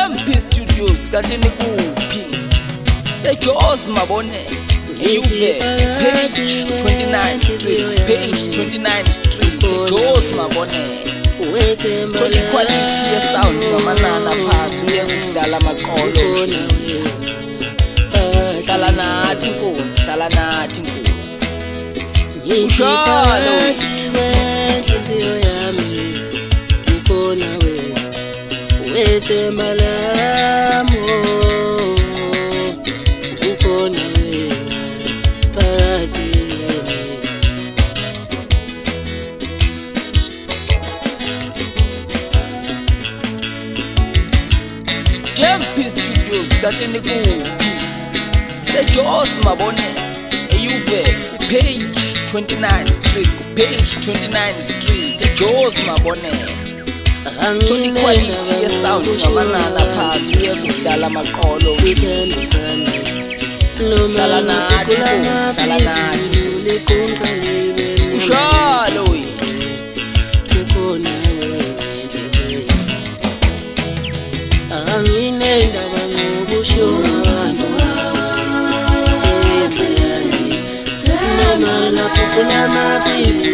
Jmp Studio kanti nikuphi Sejos mabone Juve page 29 street page 29 street Jos mabone Toli quality ye sound ngamanana phansi uyekudlala amaqolo Hlala nathi inkunzi hlala nathi inkunzi Ushalo wenhliziyo yami ukhona wena wethemba lami ukhona wena phakathi Jmp Studio kanti nikuphi Sejos mabone Juve page 29 street page 29 street Jos mabone Toli quality ye sound ngamanana phansi uyekudlala amaqolo sithembe sami Hlala nathi inkunzi hlala nathi Ushalo ukhona wena enhlizweni anginendaba ngokusho abantu noma lapho kunamafizi